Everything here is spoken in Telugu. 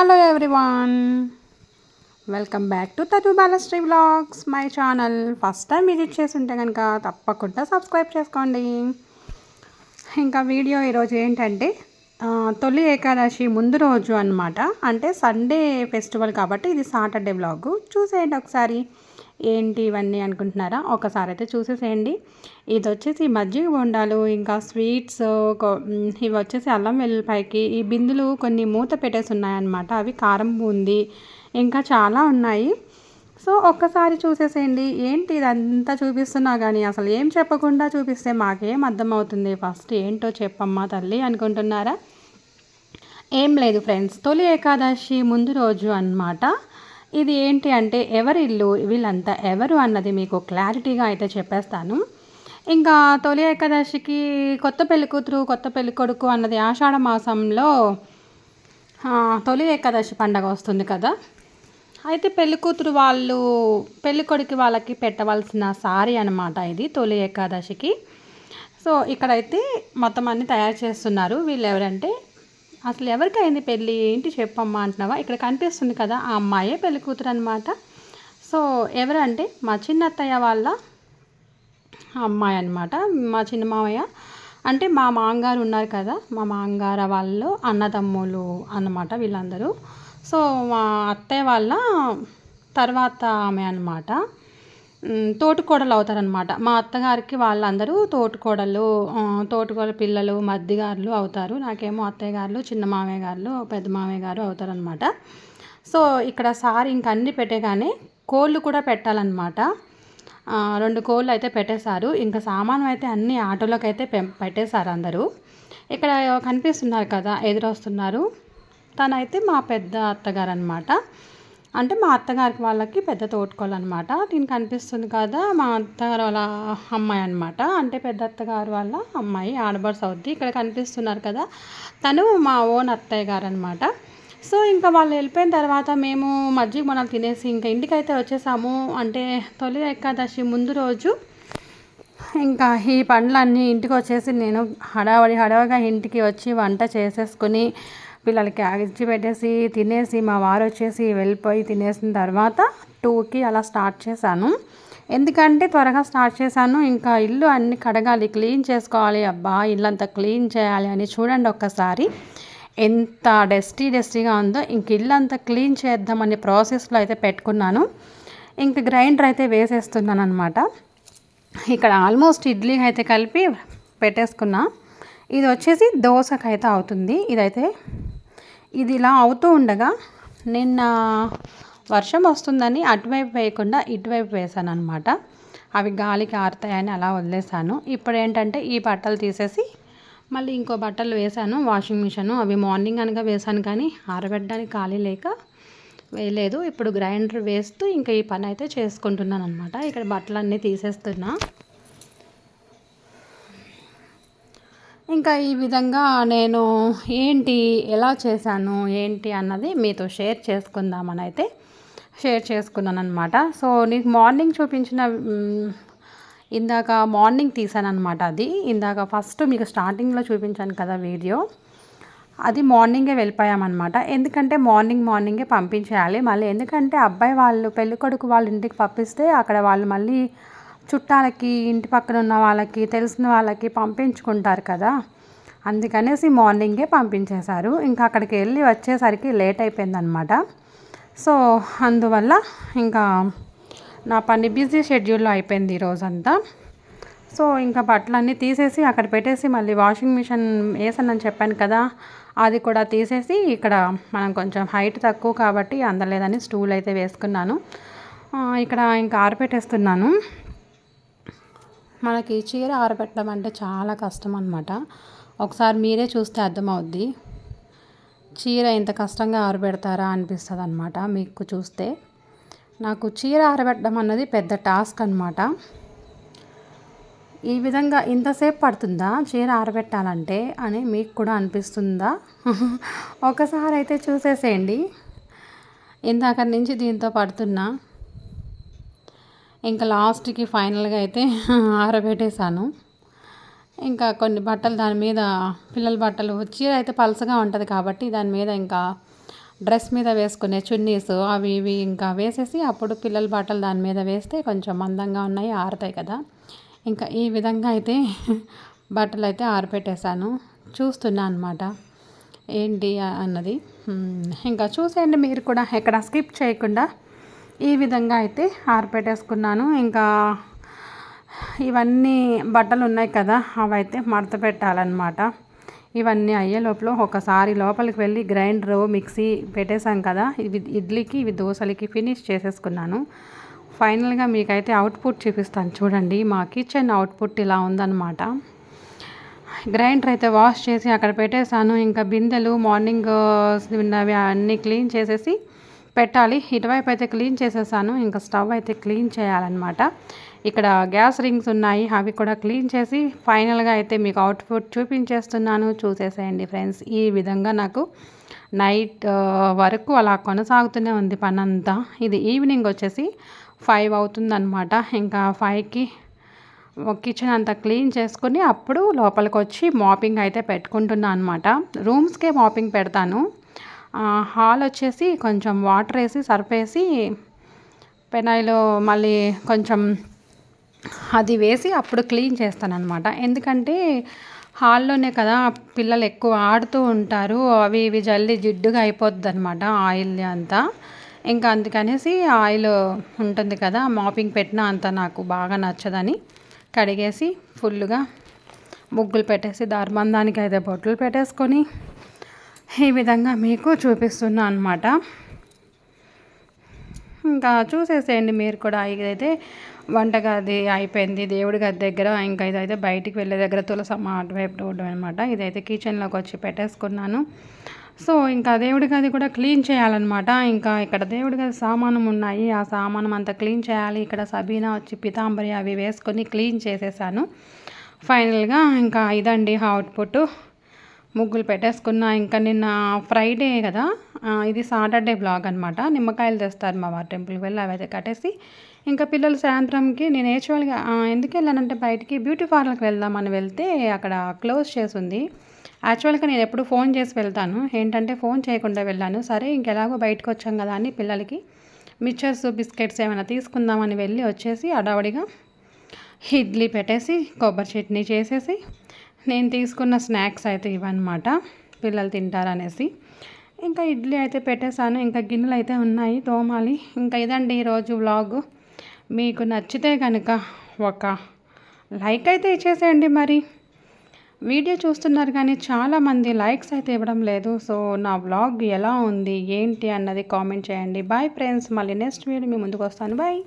Hello everyone, welcome back to తను Balasri vlogs my channel. First time visit చేసి ఉంటే కనుక తప్పకుండా సబ్స్క్రైబ్ చేసుకోండి. ఇంకా వీడియో ఈరోజు ఏంటంటే తొలి ఏకాదశి ముందు రోజు అనమాట. అంటే సండే ఫెస్టివల్ కాబట్టి ఇది సాటర్డే వ్లాగ్. చూసేయండి ఒకసారి. ఏంటి ఇవన్నీ అనుకుంటున్నారా? ఒకసారి అయితే చూసేసేయండి. ఇది వచ్చేసి మజ్జిగ బొండాలు, ఇంకా స్వీట్స్, ఇవి వచ్చేసి అల్లం వెల్లుల్లిపాయకి ఈ బిందులు కొన్ని మూత పెట్టేసి ఉన్నాయన్నమాట. అవి కారం బూంది, ఇంకా చాలా ఉన్నాయి. సో ఒక్కసారి చూసేసేయండి. ఏంటి ఇదంతా చూపిస్తున్నా కానీ అసలు ఏం చెప్పకుండా చూపిస్తే మాకేం అర్థమవుతుంది? ఫస్ట్ ఏంటో చెప్పమ్మా తల్లి అనుకుంటున్నారా? ఏం లేదు ఫ్రెండ్స్, తొలి ఏకాదశి ముందు రోజు అన్నమాట. ఇది ఏంటి అంటే ఎవరి ఇల్లు, వీళ్ళంతా ఎవరు అన్నది మీకు క్లారిటీగా అయితే చెప్పేస్తాను. ఇంకా తొలి ఏకాదశికి కొత్త పెళ్ళికూతురు కొత్త పెళ్ళికొడుకు అన్నది ఆషాఢ మాసంలో తొలి ఏకాదశి పండగ వస్తుంది కదా. అయితే పెళ్ళికూతురు వాళ్ళు పెళ్ళికొడుకు వాళ్ళకి పెట్టవలసిన సారీ అనమాట ఇది తొలి ఏకాదశికి. సో ఇక్కడైతే మొత్తం అన్నీ తయారు చేస్తున్నారు. వీళ్ళు ఎవరంటే, అసలు ఎవరికి అయింది పెళ్ళి ఏంటి చెప్పమ్మా అంటున్నావా? ఇక్కడ కనిపిస్తుంది కదా, ఆ అమ్మాయే పెళ్లి కూతురు అనమాట. సో ఎవరంటే మా చిన్నత్తయ్య వాళ్ళ అమ్మాయి అనమాట. మా చిన్న మామయ్య అంటే మా మామగారు ఉన్నారు కదా, మా మామగారు వాళ్ళు అన్నదమ్ములు అన్నమాట వీళ్ళందరూ. సో మా అత్తయ్య వాళ్ళ తర్వాత ఆమె అనమాట తోటికోడలు అవుతారనమాట. మా అత్తగారికి వాళ్ళందరూ తోటికోడల పిల్లలు మద్దిగారులు అవుతారు. నాకేమో అత్తయ్య గారు, చిన్న మామయ్య గారు, పెద్ద మామయ్య గారు అవుతారనమాట. సో ఇక్కడ సారి ఇంక అన్నీ పెట్టేగానే కోళ్ళు కూడా పెట్టాలన్నమాట. 2 కోళ్ళు అయితే పెట్టేశారు. ఇంకా సామాను అయితే అన్ని ఆటోలోకి అయితే పెట్టేశారు అందరూ. ఇక్కడ కనిపిస్తున్నారు కదా, ఎదురొస్తున్నారు, తనైతే మా పెద్ద అత్తగారు అనమాట. అంటే మా అత్తగారికి వాళ్ళకి పెద్ద తోటికోళ్ళు అనమాట. దీనికి కనిపిస్తుంది కదా, మా అత్తగారు వాళ్ళ అమ్మాయి అనమాట. అంటే పెద్ద అత్తగారు వాళ్ళ అమ్మాయి ఆడబడుసు అవుద్ది. ఇక్కడ కనిపిస్తున్నారు కదా, తను మా ఓన్ అత్తయ్య గారు అనమాట. సో ఇంకా వాళ్ళు వెళ్ళిపోయిన తర్వాత మేము మజ్జిగ బొండాలు తినేసి ఇంకా ఇంటికైతే వచ్చేసాము. అంటే తొలి ఏకాదశి ముందు రోజు ఇంకా ఈ పండ్లన్నీ ఇంటికి వచ్చేసి నేను హడావడిగా ఇంటికి వచ్చి వంట చేసేసుకుని పిల్లలకి అగిచ్చి పెట్టేసి తినేసి మా వారు వచ్చేసి వెళ్ళిపోయి తినేసిన తర్వాత 2కి అలా స్టార్ట్ చేశాను. ఎందుకంటే త్వరగా స్టార్ట్ చేశాను. ఇంకా ఇల్లు అన్ని కడగాలి, క్లీన్ చేసుకోవాలి. అబ్బా ఇల్లంతా క్లీన్ చేయాలి అని చూడండి ఒక్కసారి ఎంత డస్టీగా ఉందో. ఇంక ఇల్లు అంతా క్లీన్ చేద్దామని ప్రాసెస్లో అయితే పెట్టుకున్నాను. ఇంక గ్రైండర్ అయితే వేసేస్తున్నాను అనమాట. ఇక్కడ ఆల్మోస్ట్ ఇడ్లీ అయితే కలిపి పెట్టేసుకున్నా. ఇది వచ్చేసి దోశకైతే అవుతుంది. ఇది ఇలా అవుతూ ఉండగా నిన్న వర్షం వస్తుందని అటువైపు వేయకుండా ఇటువైపు వేసాను అనమాట. అవి గాలికి ఆరుతాయని అలా వదిలేసాను. ఇప్పుడు ఏంటంటే ఈ బట్టలు తీసేసి మళ్ళీ ఇంకో బట్టలు వేసాను వాషింగ్ మిషన్. అవి మార్నింగ్ అనగా వేసాను కానీ ఆరబెట్టడానికి ఖాళీ లేక వేయలేదు. ఇప్పుడు గ్రైండర్ వేస్తూ ఇంకా ఈ పని అయితే చేసుకుంటున్నాను అనమాట. ఇక్కడ బట్టలన్నీ తీసేస్తున్నా. ఇంకా ఈ విధంగా నేను ఎలా చేశాను ఏంటి అన్నది మీతో షేర్ చేసుకున్నాను అనమాట. సో నీకు మార్నింగ్ చూపించిన ఇందాక మార్నింగ్ తీసాను అనమాట. అది ఇందాక ఫస్ట్ మీకు స్టార్టింగ్లో చూపించాను కదా వీడియో, అది మార్నింగే వెళ్ళిపోయామన్నమాట. ఎందుకంటే మార్నింగే పంపించేయాలి మళ్ళీ. ఎందుకంటే అబ్బాయి వాళ్ళు పెళ్ళికొడుకు వాళ్ళ ఇంటికి పంపిస్తే అక్కడ వాళ్ళు మళ్ళీ చుట్టాలకి, ఇంటి పక్కన ఉన్న వాళ్ళకి, తెలిసిన వాళ్ళకి పంపించుకుంటారు కదా. అందుకనేసి మార్నింగే పంపించేశారు. ఇంకా అక్కడికి వెళ్ళి వచ్చేసరికి లేట్ అయిపోయిందనమాట. సో అందువల్ల ఇంకా నా పని బిజీ షెడ్యూల్లో అయిపోయింది ఈరోజంతా. సో ఇంకా బట్టలన్నీ తీసేసి అక్కడ పెట్టేసి మళ్ళీ వాషింగ్ మిషన్ వేసానని చెప్పాను కదా, అది కూడా తీసేసి ఇక్కడ మనం కొంచెం హైట్ తక్కువ కాబట్టి అందలేదని స్టూల్ అయితే వేసుకున్నాను. ఇక్కడ ఇంకా ఆరబెట్టేస్తున్నాను. మనకి చీర ఆరబెట్టడం అంటే చాలా కష్టం అనమాట. ఒకసారి మీరే చూస్తే అర్థమవుద్ది. చీర ఇంత కష్టంగా ఆరబెడతారా అనిపిస్తుంది అనమాట మీకు చూస్తే. నాకు చీర ఆరబెట్టడం అన్నది పెద్ద టాస్క్ అనమాట. ఈ విధంగా ఇంతసేపు పడుతుందా చీర ఆరబెట్టాలంటే అని మీకు కూడా అనిపిస్తుందా? ఒకసారి అయితే చూసేసేయండి. ఇందాక నుంచి దీంతో పడుతున్నా. ఇంకా లాస్ట్కి ఫైనల్గా అయితే ఆరబెట్టేశాను. ఇంకా కొన్ని బట్టలు దాని మీద, పిల్లల బట్టలు, చీర అయితే పలసగా ఉంటుంది కాబట్టి దాని మీద ఇంకా డ్రెస్ మీద వేసుకునే చున్నీస్ అవి ఇవి ఇంకా వేసేసి అప్పుడు పిల్లల బట్టలు దాని మీద వేస్తే కొంచెం మందంగా ఉన్నాయి, ఆరుతాయి కదా. ఇంకా ఈ విధంగా అయితే బట్టలు అయితే ఆరిపెట్టేశాను. చూస్తున్నా అనమాట ఏంటి అన్నది. ఇంకా చూసేయండి మీరు కూడా, ఎక్కడ స్కిప్ చేయకుండా. ఈ విధంగా అయితే ఆరిపెట్టేసుకున్నాను. ఇంకా ఇవన్నీ బట్టలు ఉన్నాయి కదా, అవైతే మడత పెట్టాలన్నమాట. ఇవన్నీ అయ్యే లోపల ఒకసారి లోపలికి వెళ్ళి గ్రైండరు మిక్సీ పెట్టేశాం కదా, ఇవి ఇడ్లీకి ఇవి దోశలకి ఫినిష్ చేసేసుకున్నాను. ఫైనల్గా మీకైతే అవుట్పుట్ చూపిస్తాను చూడండి. మా కిచెన్ అవుట్పుట్ ఇలా ఉందన్నమాట. గ్రైండర్ అయితే వాష్ చేసి అక్కడ పెట్టేశాను. ఇంకా బిందెలు మార్నింగ్ ఉన్నవి అన్నీ క్లీన్ చేసేసి పెట్టాలి. ఇటువైపు అయితే క్లీన్ చేసేసాను. ఇంకా స్టవ్ అయితే క్లీన్ చేయాలన్నమాట. ఇక్కడ గ్యాస్ రింగ్స్ ఉన్నాయి, అవి కూడా క్లీన్ చేసి ఫైనల్గా అయితే మీకు అవుట్పుట్ చూపించేస్తున్నాను. చూసేసేయండి ఫ్రెండ్స్. ఈ విధంగా నాకు నైట్ వరకు అలా కొనసాగుతూనే ఉంది పనంతా. ఇది ఈవినింగ్ వచ్చేసి 5 అవుతుందన్నమాట. ఇంకా 5కి కిచెన్ అంతా క్లీన్ చేసుకుని అప్పుడు లోపలికి వచ్చి మాపింగ్ అయితే పెట్టుకుంటున్నాను అనమాట. రూమ్స్కే మాపింగ్ పెడతాను. హాల్ వచ్చేసి కొంచెం వాటర్ వేసి సర్ఫ్ వేసి పెనాయిలో మళ్ళీ కొంచెం అది వేసి అప్పుడు క్లీన్ చేస్తాను అనమాట. ఎందుకంటే హాల్లోనే కదా పిల్లలు ఎక్కువ ఆడుతూ ఉంటారు, అవి ఇవి జల్లి జిడ్డుగా అయిపోద్ది అనమాట ఆయిల్ అంతా. ఇంకా అందుకనేసి ఆయిల్ ఉంటుంది కదా, మాపింగ్ పెట్టినా అంత నాకు బాగా నచ్చదని కడిగేసి ఫుల్గా ముగ్గులు పెట్టేసి దార్బంధానికి అయితే బొట్లు పెట్టేసుకొని ఈ విధంగా మీకు చూపిస్తున్నా అనమాట. ఇంకా చూసేసేయండి మీరు కూడా. ఇదైతే వంటగది అయిపోయింది, దేవుడి గది దగ్గర. ఇంకా ఇదైతే బయటికి వెళ్ళే దగ్గర తులసమ్మ అటువైపు రోడ్డు అనమాట. ఇదైతే కిచెన్లోకి వచ్చి పెట్టేసుకున్నాను. సో ఇంకా దేవుడి గది కూడా క్లీన్ చేయాలన్నమాట. ఇంకా ఇక్కడ దేవుడి గది సామానం ఉన్నాయి, ఆ సామానం అంతా క్లీన్ చేయాలి. ఇక్కడ సబీనా వచ్చి పితాంబరి అవి వేసుకొని క్లీన్ చేసేసాను. ఫైనల్గా ఇంకా ఇదండి అవుట్పుట్. ముగ్గులు పెట్టేసుకున్నా. ఇంకా నిన్న ఫ్రైడే కదా, ఇది సాటర్డే బ్లాగ్ అనమాట. నిమ్మకాయలు తెస్తారు మా వారి టెంపుల్కి వెళ్ళి, అవి అయితే కట్టేసి ఇంకా పిల్లలు సాయంత్రంకి నేను యాక్చువల్గా ఎందుకు వెళ్ళానంటే బయటికి బ్యూటీ పార్లర్కి వెళ్దామని వెళ్తే అక్కడ క్లోజ్ చేసి ఉంది. యాక్చువల్గా నేను ఎప్పుడు ఫోన్ చేసి వెళ్తాను, ఏంటంటే ఫోన్ చేయకుండా వెళ్ళాను. సరే ఇంకెలాగో బయటకు వచ్చాం కదా అని పిల్లలకి మిక్చర్స్ బిస్కెట్స్ ఏమైనా తీసుకుందామని వెళ్ళి వచ్చేసి అడావడిగా ఇడ్లీ పెట్టేసి కొబ్బరి చట్నీ చేసేసి నేను తీసుకున్న స్నాక్స్ అయితే ఇవన్నమాట, పిల్లలు తింటారనేసి. ఇంకా ఇడ్లీ అయితే పెట్టేశాను. ఇంకా గిన్నెలు అయితే ఉన్నాయి తోమాలి. ఇంకా ఇదండి ఈరోజు వ్లాగు. మీకు నచ్చితే కనుక ఒక లైక్ అయితే ఇచ్చేసేయండి. మరి వీడియో చూస్తున్నారు కానీ చాలామంది లైక్స్ అయితే ఇవ్వడం లేదు. సో నా వ్లాగ్ ఎలా ఉంది ఏంటి అన్నది కామెంట్ చేయండి. బాయ్ ఫ్రెండ్స్, మళ్ళీ నెక్స్ట్ వీడియో మీ ముందుకు వస్తాను. బాయ్.